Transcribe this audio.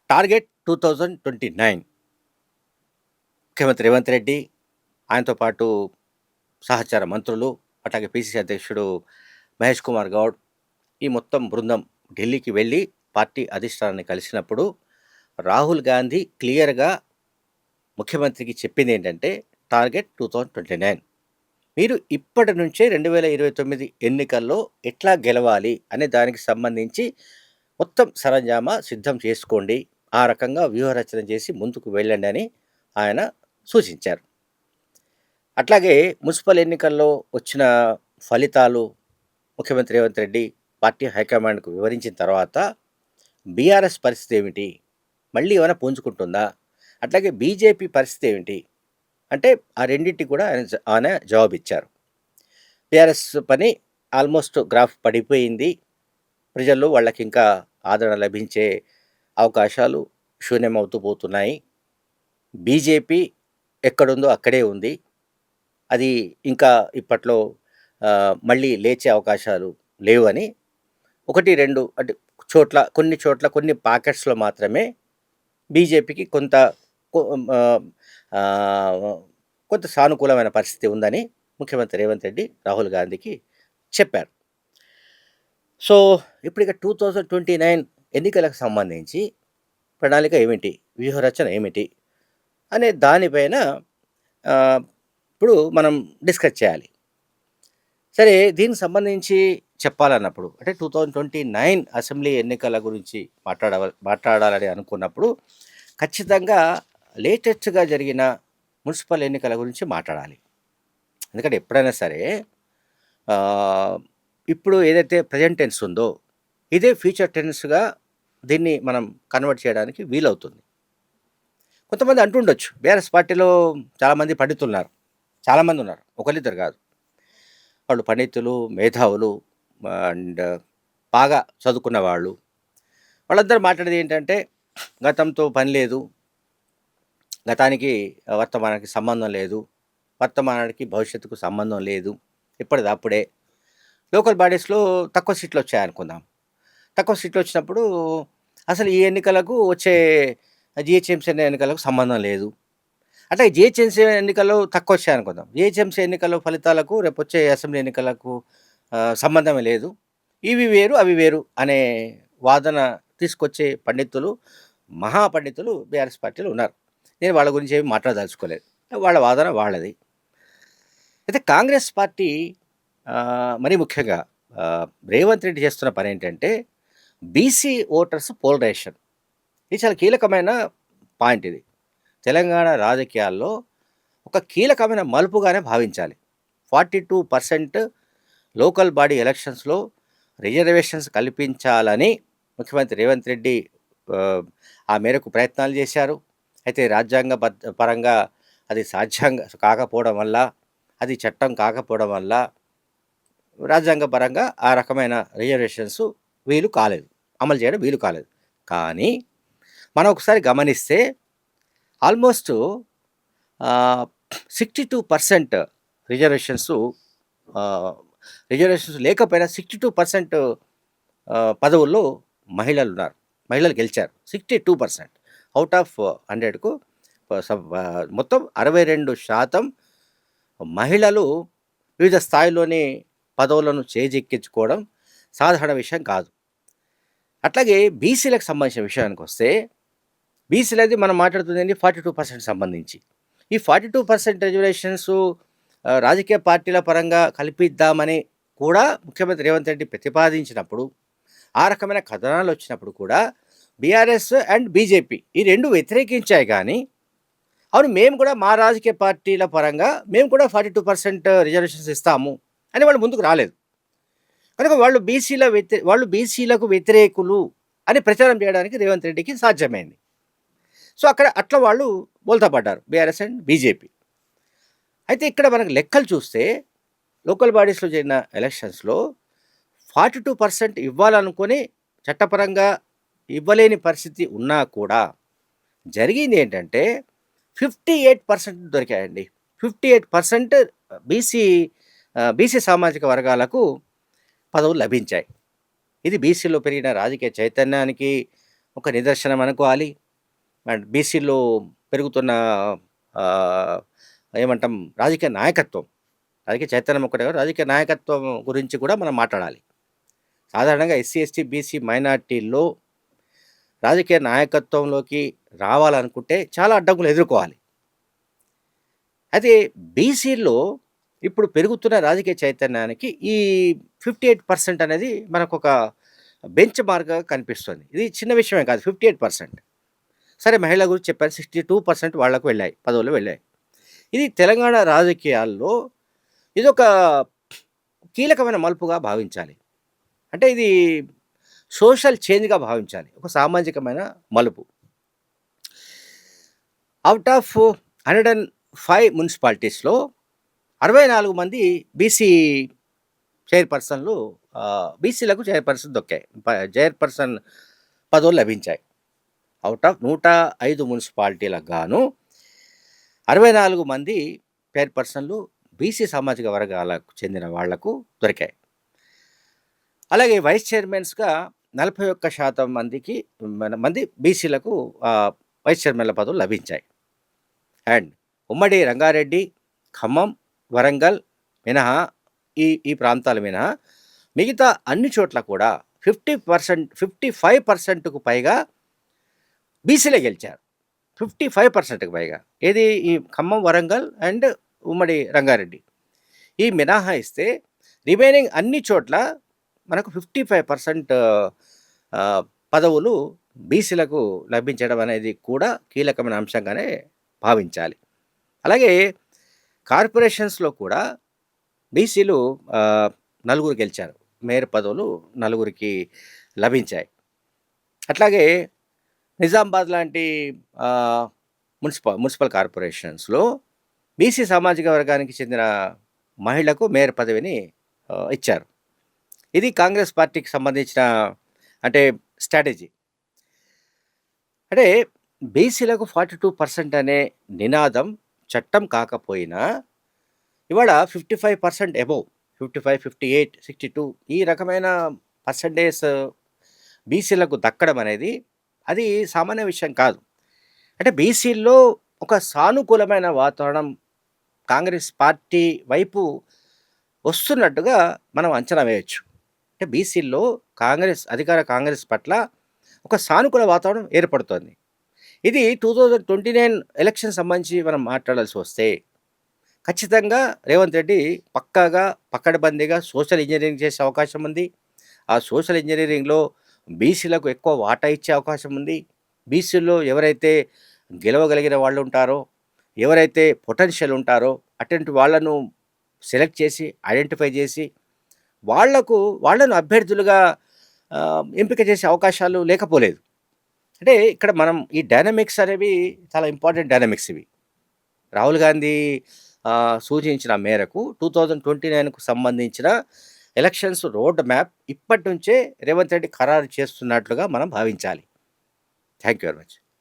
Target 2029 ముఖ్యమంత్రి రేవంత్ రెడ్డి, ఆయనతో పాటు సహచర మంత్రులు, అట్లాగే పిసిసి అధ్యక్షుడు మహేష్ కుమార్ గౌడ్, ఈ మొత్తం బృందం ఢిల్లీకి వెళ్ళి పార్టీ అధిష్టానాన్ని కలిసినప్పుడు రాహుల్ గాంధీ క్లియర్‌గా ముఖ్యమంత్రికి చెప్పిందేంటంటే టార్గెట్ 2029. మీరు ఇప్పటి నుంచే 2029 ఎన్నికల్లో ఎట్లా గెలవాలి అనే దానికి సంబంధించి మొత్తం సరంజామా సిద్ధం చేసుకోండి. ఆ రకంగా వ్యూహరచన చేసి ముందుకు వెళ్ళండి అని ఆయన సూచించారు. అట్లాగే మున్సిపల్ ఎన్నికల్లో వచ్చిన ఫలితాలు ముఖ్యమంత్రి రేవంత్ రెడ్డి పార్టీ హైకమాండ్‌కు వివరించిన తర్వాత బీఆర్ఎస్ పరిస్థితి ఏమిటి? మళ్ళీ ఏమైనా పుంజుకుంటుందా? అట్లాగే బీజేపీ పరిస్థితి ఏమిటి? అంటే ఆ రెండిటికి కూడా ఆయన జవాబిచ్చారు. టీఆర్ఎస్ పని ఆల్మోస్ట్ గ్రాఫ్ పడిపోయింది. ప్రజల్లో వాళ్ళకింకా ఆదరణ లభించే అవకాశాలు శూన్యమవుతూ పోతున్నాయి. బీజేపీ ఎక్కడుందో అక్కడే ఉంది. అది ఇంకా ఇప్పట్లో మళ్ళీ లేచే అవకాశాలు లేవని 1, 2 అంటే కొన్ని చోట్ల కొన్ని పాకెట్స్‌లో మాత్రమే బీజేపీకి కొ ఆహ్, ఆహ్, కొంత సానుకూలమైన పరిస్థితి ఉందని ముఖ్యమంత్రి రేవంత్ రెడ్డి రాహుల్ గాంధీకి చెప్పారు. సో, ఇప్పుడిక 2029 ఎన్నికలకు సంబంధించి ప్రణాళిక ఏమిటి? వ్యూహరచన ఏమిటి? అనే దానిపైన ఆహ్, ఇప్పుడు మనం డిస్కస్ చేయాలి. సరే, దీనికి సంబంధించి చెప్పాలన్నప్పుడు అంటే 2029 అసెంబ్లీ ఎన్నికల గురించి మాట్లాడాలని అనుకున్నప్పుడు ఖచ్చితంగా లేటెస్ట్‌గా జరిగిన మున్సిపల్ ఎన్నికల గురించి మాట్లాడాలి. ఎందుకంటే ఎప్పుడైనా సరే ఆహ్, ఇప్పుడు ఏదైతే ప్రెజెంట్ టెన్స్ ఉందో ఇదే ఫ్యూచర్ టెన్స్‌గా దీన్ని మనం కన్వర్ట్ చేయడానికి వీలవుతుంది. కొంతమంది అంటుండొచ్చు, బీఆర్ఎస్ పార్టీలో చాలామంది పండితులున్నారు. చాలామందున్నారు. ఒకళ్ళిద్దరు కాదు. వాళ్ళు పండితులు, మేధావులు అండ్ బాగా చదువుకున్న వాళ్ళు. వాళ్ళందరూ మాట్లాడేది ఏంటంటే, గతంతో పని లేదు. గతానికి వర్తమానానికి సంబంధం లేదు. వర్తమానానికి భవిష్యత్తుకు సంబంధం లేదు. ఇప్పటిది అప్పుడే. లోకల్ బాడీస్‌లో తక్కువ సీట్లొచ్చాయనుకుందాం. తక్కువ సీట్లొచ్చినప్పుడు అసలు ఈ ఎన్నికలకు వచ్చే జీహెచ్ఎంసీ ఎన్నికలకు సంబంధం లేదు. అంటే జీహెచ్ఎంసీ ఎన్నికల్లో తక్కువొచ్చాయనుకుందాం. జీహెచ్ఎంసీ ఎన్నికల ఫలితాలకు రేపొచ్చే అసెంబ్లీ ఎన్నికలకు సంబంధమే లేదు. ఇవి వేరు, అవి వేరు అనే వాదన తీసుకొచ్చే పండితులు, మహా పండితులు బీఆర్ఎస్ పార్టీలో ఉన్నారు. నేను వాళ్ళ గురించి ఏమి మాట్లాడదలుచుకోలేదు. వాళ్ళ వాదన వాళ్ళది. అయితే కాంగ్రెస్ పార్టీ మరీ ముఖ్యంగా రేవంత్ రెడ్డి చేస్తున్న పనేంటంటే, బీసీ ఓటర్స్ పోలరైజేషన్. ఇది చాలా కీలకమైన పాయింట్ ఇది. తెలంగాణ రాజకీయాల్లో ఒక కీలకమైన మలుపుగానే భావించాలి. 42% లోకల్ బాడీ ఎలక్షన్స్‌లో రిజర్వేషన్స్ కల్పించాలని ముఖ్యమంత్రి రేవంత్ రెడ్డి ఆ మేరకు ప్రయత్నాలు చేశారు. అయితే పరంగా అది సాధ్యంగా కాకపోవడం వల్ల, అది చట్టం కాకపోవడం వల్ల రాజ్యాంగపరంగా ఆ రకమైన రిజర్వేషన్స్ వీలు కాలేదు. అమలు చేయడం వీలు కాలేదు. కానీ మనం ఒకసారి గమనిస్తే ఆల్మోస్ట్ 62% రిజర్వేషన్స్ లేకపోయినా 62% పదవుల్లో మహిళలున్నారు. మహిళలు గెలిచారు. 62% ఔట్ ఆఫ్ 100కు మొత్తం 62% మహిళలు వివిధ స్థాయిలోని పదవులను చేజిక్కించుకోవడం సాధారణ విషయం కాదు. అట్లాగే బీసీలకు సంబంధించిన విషయానికొస్తే, బీసీలది మనం మాట్లాడుతుందేంటి 42% సంబంధించి. ఈ 42% రిజర్వేషన్స్ రాజకీయ పార్టీల పరంగా కల్పిద్దామని కూడా ముఖ్యమంత్రి రేవంత్ రెడ్డి ప్రతిపాదించినప్పుడు, ఆ రకమైన కథనాలు వచ్చినప్పుడు కూడా బీఆర్ఎస్ అండ్ బీజేపీ ఈ 2 వ్యతిరేకించాయి కానీ, అవును మేము కూడా మా రాజకీయ పార్టీల పరంగా మేము కూడా 42% రిజర్వేషన్స్ ఇస్తాము అని వాళ్ళు ముందుకు రాలేదు. కనుక వాళ్ళు బీసీలకు వ్యతిరేకులు అని ప్రచారం చేయడానికి రేవంత్ రెడ్డికి సాధ్యమైంది. సో, అట్లా వాళ్ళు బోల్తా పడ్డారు బీఆర్ఎస్ అండ్ బీజేపీ. అయితే ఇక్కడ మనకు లెక్కలు చూస్తే లోకల్ బాడీస్‌లో జరిగిన ఎలక్షన్స్‌లో 42% ఇవ్వాలనుకొని చట్టపరంగా ఇవ్వలేని పరిస్థితి ఉన్నా కూడా జరిగింది ఏంటంటే 58% దొరికాయండి. 58% బీసీ బీసీ సామాజిక వర్గాలకు పదవులు లభించాయి. ఇది బీసీలో పెరిగిన రాజకీయ చైతన్యానికి ఒక నిదర్శనం అనుకోవాలి. అండ్ బీసీలో పెరుగుతున్న ఆహ్, ఏమంటాం రాజకీయ నాయకత్వం, రాజకీయ చైతన్యం ఒక్కటే కాదు, రాజకీయ నాయకత్వం గురించి కూడా మనం మాట్లాడాలి. సాధారణంగా ఎస్సీ, ఎస్టీ, బీసీ మైనారిటీల్లో రాజకీయ నాయకత్వంలోకి రావాలనుకుంటే చాలా అడ్డంకులు ఎదుర్కోవాలి. అయితే బీసీల్లో ఇప్పుడు పెరుగుతున్న రాజకీయ చైతన్యానికి ఈ 58% అనేది మనకొక బెంచ్ మార్క్‌గా కనిపిస్తుంది. ఇది చిన్న విషయమే కాదు, 58%. సరే, మహిళల గురించి చెప్పాను, 62% వాళ్ళకు వెళ్ళాయి, పదవులు వెళ్ళాయి. ఇది తెలంగాణ రాజకీయాల్లో ఇదొక కీలకమైన మలుపుగా భావించాలి. అంటే ఇది సోషల్ చేంజ్‌గా భావించాలి. ఒక సామాజికమైన మలుపు. ఔట్ ఆఫ్ 105 మున్సిపాలిటీస్‌లో 64 మంది బీసీ చైర్పర్సన్‌లు, బీసీలకు చైర్పర్సన్ దొక్కాయి. చైర్పర్సన్ పదవులు లభించాయి. ఔట్ ఆఫ్ 105 మున్సిపాలిటీలకు గాను 64 మంది చైర్పర్సన్‌లు బీసీ సామాజిక వర్గాలకు చెందిన వాళ్లకు దొరికాయి. అలాగే వైస్ చైర్మన్స్‌గా 41% మంది బీసీలకు వైస్ చైర్మన్ల పదవులు లభించాయి. అండ్ ఉమ్మడి రంగారెడ్డి, ఖమ్మం, వరంగల్ మినహా ఈ ప్రాంతాల మినహా మిగతా అన్ని చోట్ల కూడా 55%కు పైగా బీసీలే గెలిచారు. 55%కి పైగా. ఏది ఈ ఖమ్మం, వరంగల్ అండ్ ఉమ్మడి రంగారెడ్డి. ఈ మినహాయిస్తే రిమైనింగ్ అన్ని చోట్ల మనకు 55% పదవులు బీసీలకు లభించడం అనేది కూడా కీలకమైన అంశంగానే భావించాలి. అలాగే కార్పొరేషన్స్‌లో కూడా బీసీలు 4 గెలిచారు. మేయర్ పదవులు 4కి లభించాయి. అట్లాగే నిజామాబాద్ లాంటి మున్సిపల్ కార్పొరేషన్స్‌లో బీసీ సామాజిక వర్గానికి చెందిన మహిళకు మేయర్ పదవిని ఇచ్చారు. ఇది కాంగ్రెస్ పార్టీకి సంబంధించిన స్ట్రాటజీ. అంటే బీసీలకు 42% అనే నినాదం చట్టం కాకపోయినా ఇవాళ 55% అబోవ్, 55, 58, 62 ఈ రకమైన పర్సెంటేజ్ బీసీలకు దక్కడం అనేది అది సామాన్య విషయం కాదు. అంటే బీసీల్లో ఒక సానుకూలమైన వాతావరణం కాంగ్రెస్ పార్టీ వైపు వస్తున్నట్టుగా మనం అంచనా వేయొచ్చు. అంటే బీసీల్లో అధికార కాంగ్రెస్ పట్ల ఒక సానుకూల వాతావరణం ఏర్పడుతోంది. ఇది 2029 ఎలక్షన్ సంబంధించి మనం మాట్లాడాల్సి వస్తే ఖచ్చితంగా రేవంత్ రెడ్డి పక్కాగా పకడ్బందీగా సోషల్ ఇంజనీరింగ్ చేసే అవకాశం ఉంది. ఆ సోషల్ ఇంజనీరింగ్‌లో బీసీలకు ఎక్కువ వాటా ఇచ్చే అవకాశం ఉంది. బీసీల్లో ఎవరైతే గెలవగలిగిన వాళ్ళు ఉంటారో, ఎవరైతే పొటెన్షియల్ ఉంటారో అటువంటి వాళ్ళను సెలెక్ట్ చేసి, ఐడెంటిఫై చేసి వాళ్ళను అభ్యర్థులుగా ఎంపిక చేసే అవకాశాలు లేకపోలేదు. అంటే ఇక్కడ మనం ఈ డైనమిక్స్ అనేవి చాలా ఇంపార్టెంట్ డైనమిక్స్ ఇవి. రాహుల్ గాంధీ సూచించిన మేరకు 2029కు సంబంధించిన ఎలక్షన్స్ రోడ్ మ్యాప్ ఇప్పటి నుంచే రేవంత్ రెడ్డి ఖరారు చేస్తున్నట్లుగా మనం భావించాలి. Thank you very much.